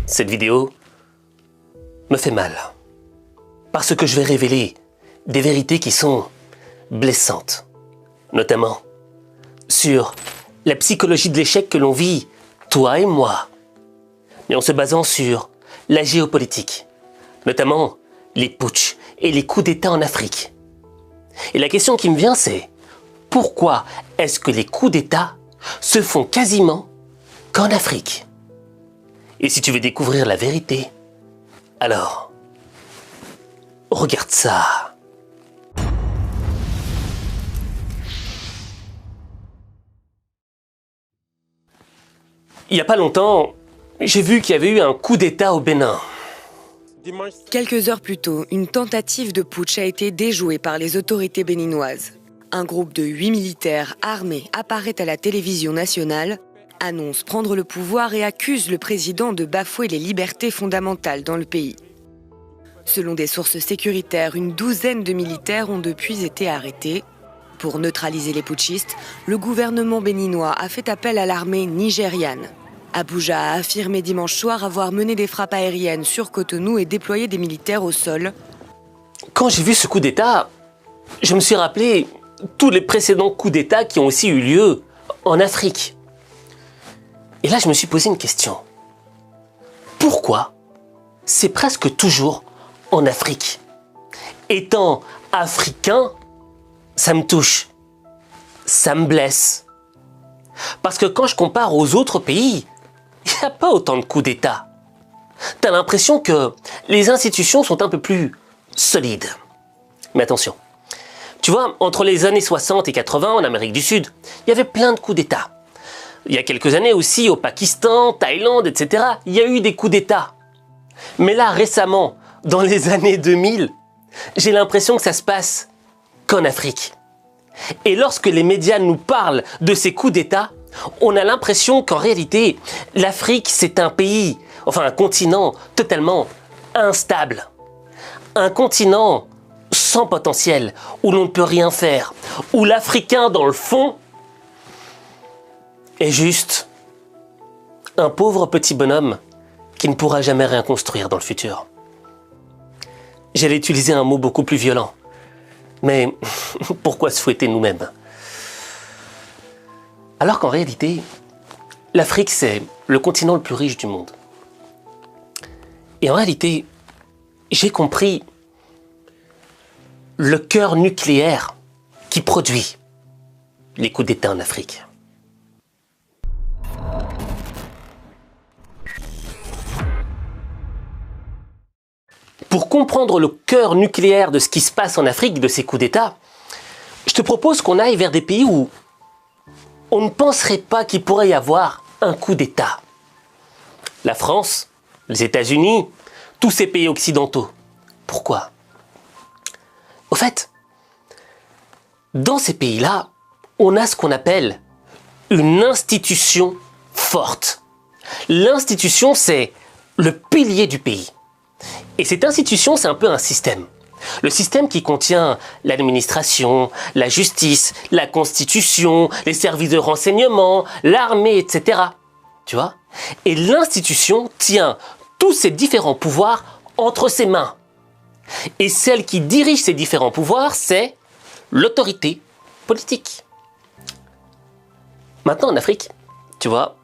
Cette vidéo me fait mal. Parce que je vais révéler des vérités qui sont blessantes. Notamment sur la psychologie de l'échec que l'on vit, toi et moi. Mais en se basant sur la géopolitique. Notamment les putschs et les coups d'État en Afrique. Et la question qui me vient, c'est pourquoi est-ce que les coups d'État se font quasiment qu'en Afrique? Et si tu veux découvrir la vérité, alors, regarde ça. Il n'y a pas longtemps, j'ai vu qu'il y avait eu un coup d'État au Bénin. Quelques heures plus tôt, une tentative de putsch a été déjouée par les autorités béninoises. Un groupe de 8 militaires armés apparaît à la télévision nationale, annonce prendre le pouvoir et accuse le président de bafouer les libertés fondamentales dans le pays. Selon des sources sécuritaires, une douzaine de militaires ont depuis été arrêtés. Pour neutraliser les putschistes, le gouvernement béninois a fait appel à l'armée nigériane. Abuja a affirmé dimanche soir avoir mené des frappes aériennes sur Cotonou et déployé des militaires au sol. Quand j'ai vu ce coup d'État, je me suis rappelé tous les précédents coups d'État qui ont aussi eu lieu en Afrique. Et là, je me suis posé une question. Pourquoi c'est presque toujours en Afrique? Étant africain, ça me touche, ça me blesse. Parce que quand je compare aux autres pays, il n'y a pas autant de coups d'État. T'as l'impression que les institutions sont un peu plus solides. Mais attention, tu vois, entre les années 60 et 80 en Amérique du Sud, il y avait plein de coups d'État. Il y a quelques années aussi au Pakistan, Thaïlande, etc., il y a eu des coups d'État. Mais là, récemment, dans les années 2000, j'ai l'impression que ça se passe qu'en Afrique. Et lorsque les médias nous parlent de ces coups d'État, on a l'impression qu'en réalité, l'Afrique, c'est un pays, enfin un continent totalement instable. Un continent sans potentiel, où l'on ne peut rien faire, où l'Africain, dans le fond, est juste un pauvre petit bonhomme qui ne pourra jamais rien construire dans le futur. J'allais utiliser un mot beaucoup plus violent. Mais pourquoi se fouetter nous-mêmes? Alors qu'en réalité, l'Afrique, c'est le continent le plus riche du monde. Et en réalité, j'ai compris le cœur nucléaire qui produit les coups d'État en Afrique. Pour comprendre le cœur nucléaire de ce qui se passe en Afrique, de ces coups d'État, je te propose qu'on aille vers des pays où on ne penserait pas qu'il pourrait y avoir un coup d'État. La France, les États-Unis, tous ces pays occidentaux. Pourquoi? Au fait, dans ces pays-là, on a ce qu'on appelle une institution forte. L'institution, c'est le pilier du pays. Et cette institution, c'est un peu un système. Le système qui contient l'administration, la justice, la constitution, les services de renseignement, l'armée, etc. Tu vois? Et l'institution tient tous ces différents pouvoirs entre ses mains. Et celle qui dirige ces différents pouvoirs, c'est l'autorité politique. Maintenant, en Afrique, tu vois,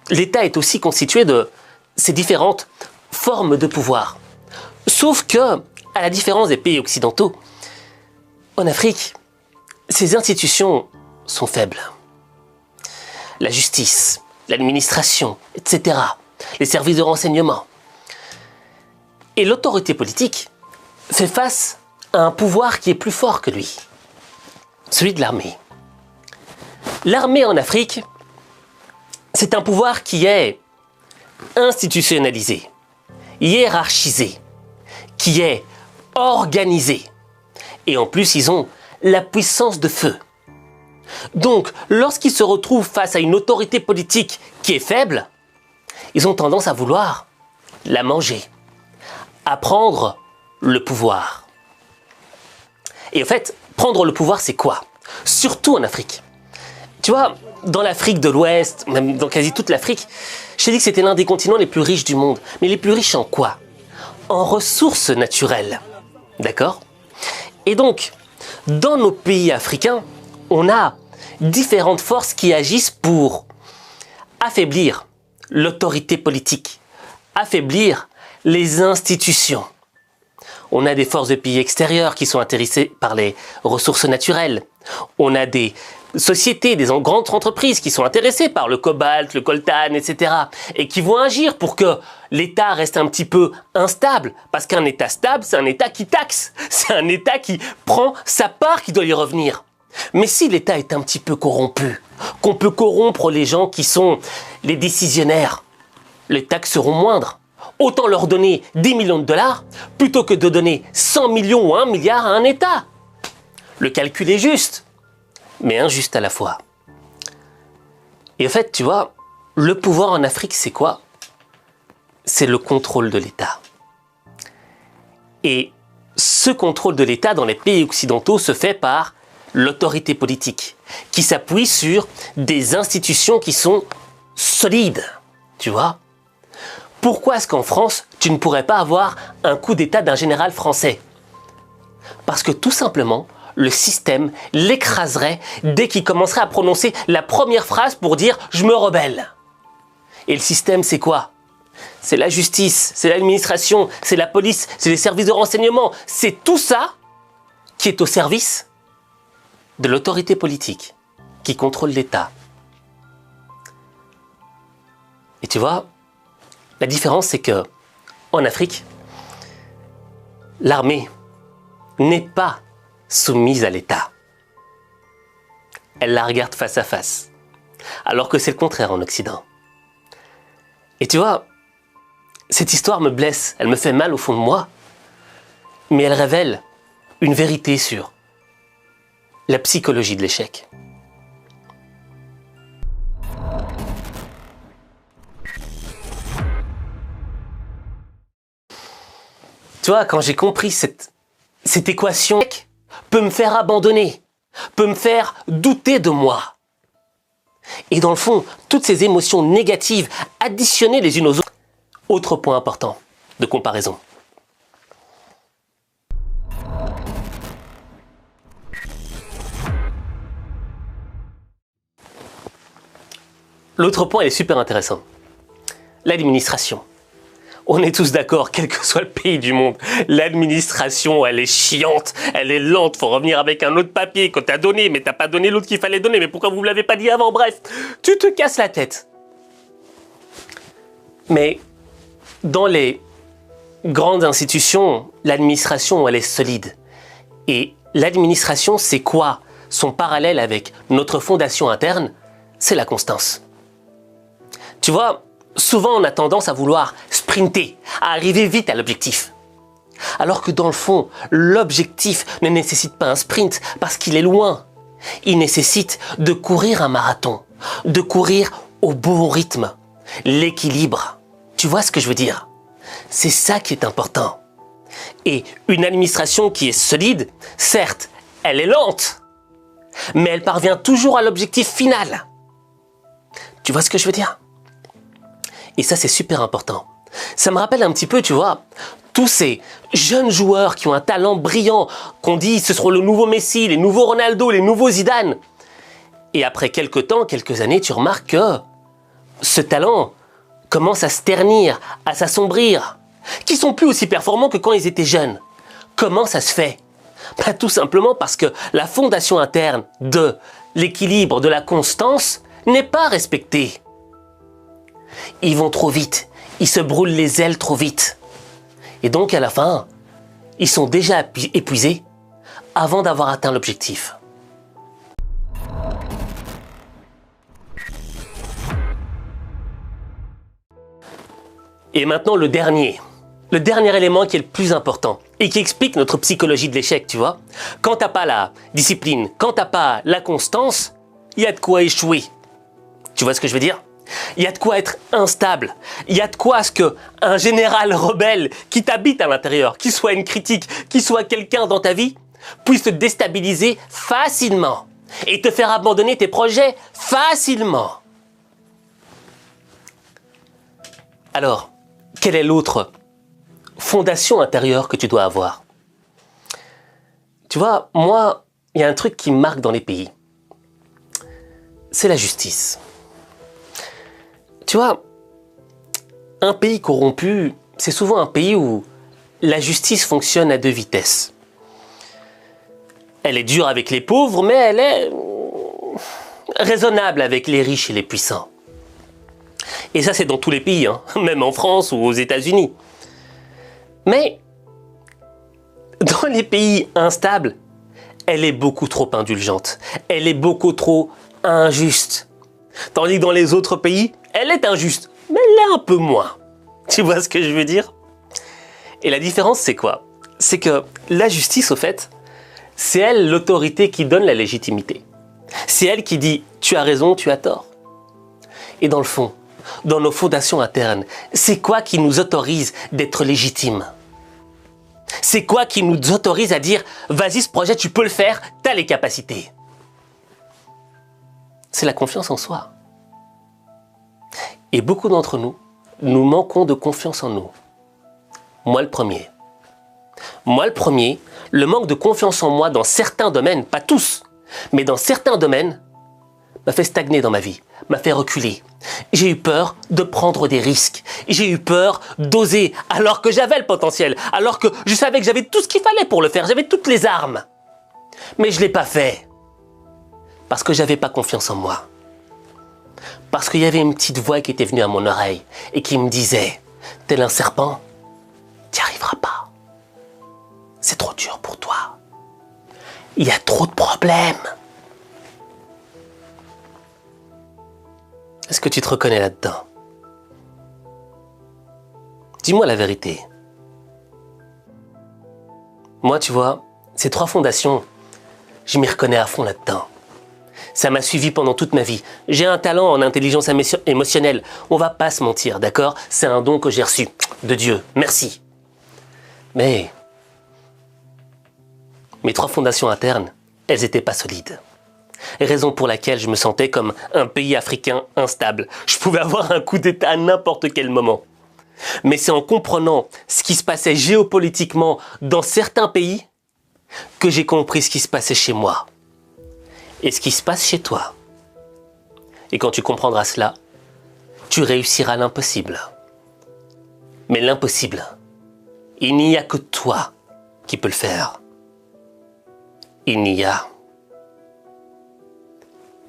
l'État est aussi constitué de ces différentes formes de pouvoir. Sauf que, à la différence des pays occidentaux, en Afrique, ces institutions sont faibles. La justice, l'administration, etc., les services de renseignement. Et l'autorité politique fait face à un pouvoir qui est plus fort que lui, celui de l'armée. L'armée en Afrique, c'est un pouvoir qui est institutionnalisé, hiérarchisé, qui est organisé. Et en plus, ils ont la puissance de feu. Donc, lorsqu'ils se retrouvent face à une autorité politique qui est faible, ils ont tendance à vouloir la manger, à prendre le pouvoir. Et en fait, prendre le pouvoir, c'est quoi? Surtout en Afrique. Tu vois, dans l'Afrique de l'Ouest, même dans quasi toute l'Afrique, je t'ai dit que c'était l'un des continents les plus riches du monde. Mais les plus riches en quoi? En ressources naturelles. D'accord? Et donc, dans nos pays africains, on a différentes forces qui agissent pour affaiblir l'autorité politique, affaiblir les institutions. On a des forces de pays extérieurs qui sont intéressées par les ressources naturelles. On a des sociétés, des grandes entreprises qui sont intéressées par le cobalt, le coltan, etc. et qui vont agir pour que l'État reste un petit peu instable. Parce qu'un État stable, c'est un État qui taxe. C'est un État qui prend sa part qui doit lui revenir. Mais si l'État est un petit peu corrompu, qu'on peut corrompre les gens qui sont les décisionnaires, les taxes seront moindres. Autant leur donner 10 millions de dollars plutôt que de donner 100 millions ou 1 milliard à un État. Le calcul est juste, mais injuste à la fois. Et en fait, tu vois, le pouvoir en Afrique, c'est quoi? C'est le contrôle de l'État. Et ce contrôle de l'État dans les pays occidentaux se fait par l'autorité politique, qui s'appuie sur des institutions qui sont solides, tu vois. Pourquoi est-ce qu'en France, tu ne pourrais pas avoir un coup d'État d'un général français? Parce que tout simplement, le système l'écraserait dès qu'il commencerait à prononcer la première phrase pour dire « je me rebelle ». Et le système, c'est quoi? C'est la justice, c'est l'administration, c'est la police, c'est les services de renseignement. C'est tout ça qui est au service de l'autorité politique qui contrôle l'État. Et tu vois, la différence, c'est que en Afrique, l'armée n'est pas soumise à l'État. Elle la regarde face à face, alors que c'est le contraire en Occident. Et tu vois, cette histoire me blesse, elle me fait mal au fond de moi, mais elle révèle une vérité sur la psychologie de l'échec. Tu vois, quand j'ai compris cette équation peut me faire abandonner, peut me faire douter de moi. Et dans le fond, toutes ces émotions négatives additionnées les unes aux autres. Autre point important de comparaison. L'autre point est super intéressant. L'administration. On est tous d'accord, quel que soit le pays du monde, l'administration, elle est chiante, elle est lente, faut revenir avec un autre papier que t'as donné, mais t'as pas donné l'autre qu'il fallait donner, mais pourquoi vous ne l'avez pas dit avant? Bref, tu te casses la tête. Mais dans les grandes institutions, l'administration, elle est solide. Et l'administration, c'est quoi? Son parallèle avec notre fondation interne, c'est la constance. Tu vois, souvent on a tendance à vouloir sprinter, à arriver vite à l'objectif. Alors que dans le fond, l'objectif ne nécessite pas un sprint parce qu'il est loin. Il nécessite de courir un marathon, de courir au bon rythme, l'équilibre. Tu vois ce que je veux dire? C'est ça qui est important. Et une administration qui est solide, certes, elle est lente, mais elle parvient toujours à l'objectif final. Tu vois ce que je veux dire? Et ça, c'est super important. Ça me rappelle un petit peu, tu vois, tous ces jeunes joueurs qui ont un talent brillant, qu'on dit ce seront le nouveau Messi, les nouveaux Ronaldo, les nouveaux Zidane. Et après quelques temps, quelques années, tu remarques que ce talent commence à se ternir, à s'assombrir, qui sont plus aussi performants que quand ils étaient jeunes. Comment ça se fait? Ben, tout simplement parce que la fondation interne de l'équilibre, de la constance, n'est pas respectée. Ils vont trop vite, ils se brûlent les ailes trop vite. Et donc à la fin, ils sont déjà épuisés avant d'avoir atteint l'objectif. Et maintenant le dernier élément qui est le plus important et qui explique notre psychologie de l'échec, tu vois. Quand t'as pas la discipline, quand t'as pas la constance, il y a de quoi échouer. Tu vois ce que je veux dire? Il y a de quoi être instable. Il y a de quoi à ce qu'un général rebelle qui t'habite à l'intérieur, qui soit une critique, qui soit quelqu'un dans ta vie, puisse te déstabiliser facilement. et te faire abandonner tes projets facilement. Alors, quelle est l'autre fondation intérieure que tu dois avoir? Tu vois, moi, il y a un truc qui me marque dans les pays. C'est la justice. Tu vois, un pays corrompu, c'est souvent un pays où la justice fonctionne à deux vitesses. Elle est dure avec les pauvres, mais elle est raisonnable avec les riches et les puissants. Et ça, c'est dans tous les pays, hein, même en France ou aux États-Unis. Mais dans les pays instables, elle est beaucoup trop indulgente. Elle est beaucoup trop injuste. Tandis que dans les autres pays, elle est injuste, mais elle l'est un peu moins. Tu vois ce que je veux dire? Et la différence, c'est quoi? C'est que la justice, au fait, c'est elle l'autorité qui donne la légitimité. C'est elle qui dit « tu as raison, tu as tort ». Et dans le fond, dans nos fondations internes, c'est quoi qui nous autorise d'être légitimes? C'est quoi qui nous autorise à dire « vas-y, ce projet, tu peux le faire, tu as les capacités ». C'est la confiance en soi. Et beaucoup d'entre nous, nous manquons de confiance en nous. Moi le premier. Moi le premier, le manque de confiance en moi dans certains domaines, pas tous, mais dans certains domaines, m'a fait stagner dans ma vie, m'a fait reculer. J'ai eu peur de prendre des risques. J'ai eu peur d'oser, alors que j'avais le potentiel, alors que je savais que j'avais tout ce qu'il fallait pour le faire, j'avais toutes les armes. Mais je ne l'ai pas fait. Parce que j'avais pas confiance en moi. Parce qu'il y avait une petite voix qui était venue à mon oreille et qui me disait, tel un serpent, tu n'y arriveras pas. C'est trop dur pour toi. Il y a trop de problèmes. Est-ce que tu te reconnais là-dedans? Dis-moi la vérité. Moi, tu vois, ces trois fondations, je m'y reconnais à fond là-dedans. Ça m'a suivi pendant toute ma vie. J'ai un talent en intelligence émotionnelle. On va pas se mentir, d'accord? C'est un don que j'ai reçu de Dieu. Merci. Mais mes trois fondations internes, elles n'étaient pas solides. Raison pour laquelle je me sentais comme un pays africain instable. Je pouvais avoir un coup d'État à n'importe quel moment. Mais c'est en comprenant ce qui se passait géopolitiquement dans certains pays que j'ai compris ce qui se passait chez moi. Et ce qui se passe chez toi. Et quand tu comprendras cela, tu réussiras l'impossible. Mais l'impossible, il n'y a que toi qui peux le faire. Il n'y a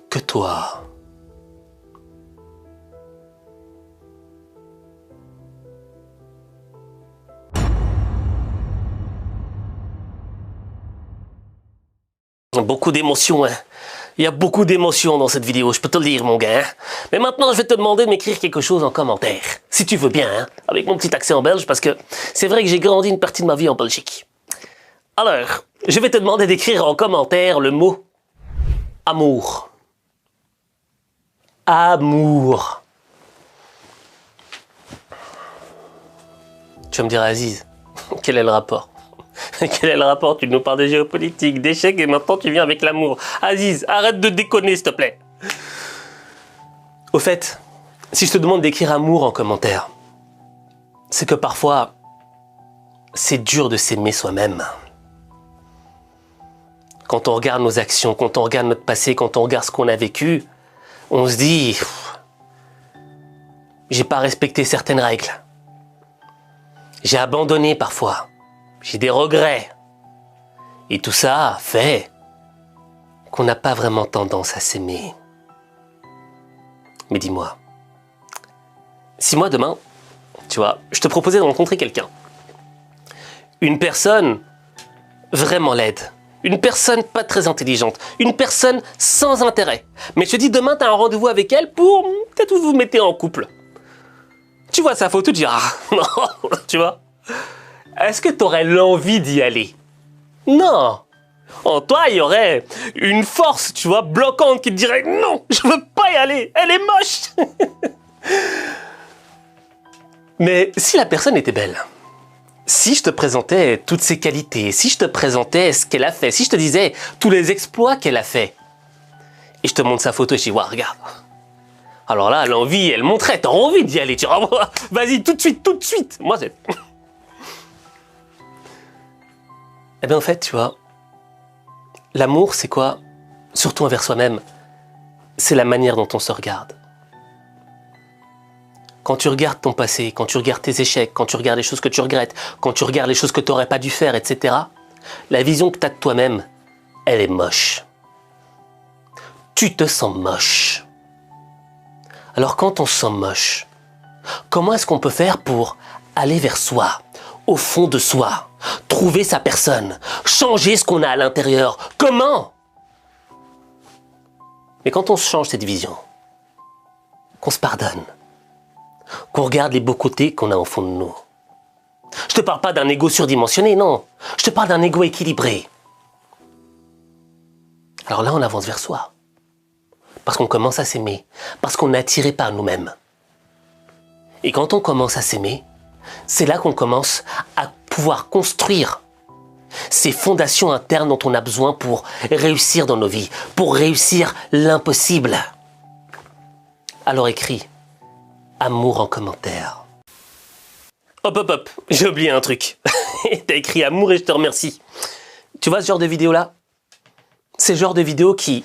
que toi. Beaucoup d'émotions, hein. Il y a beaucoup d'émotions dans cette vidéo, je peux te le dire, mon gars. Mais maintenant, je vais te demander de m'écrire quelque chose en commentaire. Si tu veux bien, hein, avec mon petit accent belge, parce que c'est vrai que j'ai grandi une partie de ma vie en Belgique. Alors, je vais te demander d'écrire en commentaire le mot « amour ». Amour. Tu vas me dire, Aziz, quel est le rapport? Quel est le rapport? Tu nous parles de géopolitique, d'échecs et maintenant tu viens avec l'amour. Aziz, arrête de déconner s'il te plaît. Au fait, si je te demande d'écrire amour en commentaire, c'est que parfois, c'est dur de s'aimer soi-même. Quand on regarde nos actions, quand on regarde notre passé, quand on regarde ce qu'on a vécu, on se dit, j'ai pas respecté certaines règles. J'ai abandonné parfois. J'ai des regrets. Et tout ça fait qu'on n'a pas vraiment tendance à s'aimer. Mais dis-moi, si moi demain, tu vois, je te proposais de rencontrer quelqu'un, une personne vraiment laide, une personne pas très intelligente, une personne sans intérêt, mais je te dis demain tu as un rendez-vous avec elle pour peut-être vous mettez en couple. Tu vois sa photo, tu dis ah non, tu vois. Est-ce que tu aurais l'envie d'y aller? Non. En toi, il y aurait une force, tu vois, bloquante qui te dirait non, je veux pas y aller, elle est moche. Mais si la personne était belle, si je te présentais toutes ses qualités, si je te présentais ce qu'elle a fait, si je te disais tous les exploits qu'elle a fait, Et je te montre sa photo et je dis, ouais, regarde. Alors là, l'envie, elle montrait, t'as envie d'y aller. Tu vois, vas-y, tout de suite, tout de suite. Moi, c'est... Eh bien, en fait, tu vois, l'amour, c'est quoi? Surtout envers soi-même, c'est la manière dont on se regarde. Quand tu regardes ton passé, quand tu regardes tes échecs, quand tu regardes les choses que tu regrettes, quand tu regardes les choses que tu n'aurais pas dû faire, etc., la vision que tu as de toi-même, elle est moche. Tu te sens moche. Alors quand on se sent moche, comment est-ce qu'on peut faire pour aller vers soi, au fond de soi, trouver sa personne, changer ce qu'on a à l'intérieur? Comment? Mais quand on se change cette vision, qu'on se pardonne, qu'on regarde les beaux côtés qu'on a au fond de nous. Je te parle pas d'un ego surdimensionné, non. Je te parle d'un ego équilibré. Alors là, on avance vers soi. Parce qu'on commence à s'aimer. Parce qu'on est attiré par nous-mêmes. Et quand on commence à s'aimer, c'est là qu'on commence à pouvoir construire ces fondations internes dont on a besoin pour réussir dans nos vies, pour réussir l'impossible. Alors écris amour en commentaire. Hop, hop, hop, j'ai oublié un truc. T'as écrit amour et je te remercie. Tu vois ce genre de vidéo-là? C'est le genre de vidéo qui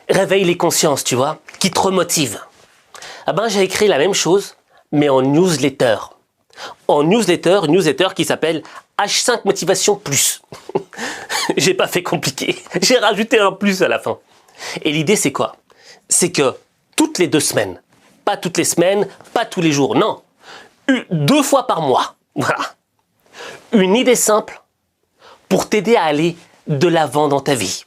réveille les consciences, tu vois, qui te remotive. Ah ben, j'ai écrit la même chose, mais en newsletter. En newsletter, une newsletter qui s'appelle H5 Motivation Plus. J'ai pas fait compliqué. J'ai rajouté un plus à la fin. Et l'idée, c'est quoi? C'est que toutes les 2 semaines, pas toutes les semaines, pas tous les jours, non. 2 fois par mois. Voilà. Une idée simple pour t'aider à aller de l'avant dans ta vie.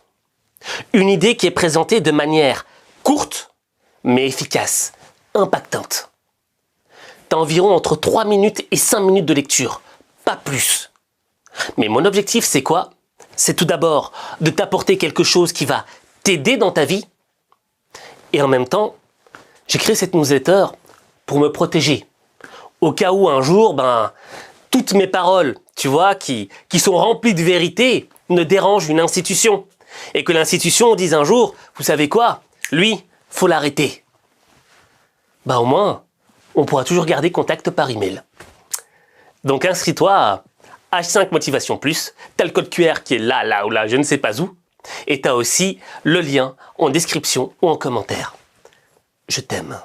Une idée qui est présentée de manière courte, mais efficace, impactante. T'as environ entre 3 minutes et 5 minutes de lecture, pas plus. Mais mon objectif, c'est quoi? C'est tout d'abord de t'apporter quelque chose qui va t'aider dans ta vie. Et en même temps, j'ai créé cette newsletter pour me protéger. Au cas où un jour, toutes mes paroles, tu vois, qui sont remplies de vérité, ne dérangent une institution. Et que l'institution dise un jour, vous savez quoi? Lui, faut l'arrêter. Au moins, on pourra toujours garder contact par email. Donc inscris-toi à H5 Motivation Plus. T'as le code QR qui est là ou là, je ne sais pas où. Et t'as aussi le lien en description ou en commentaire. Je t'aime.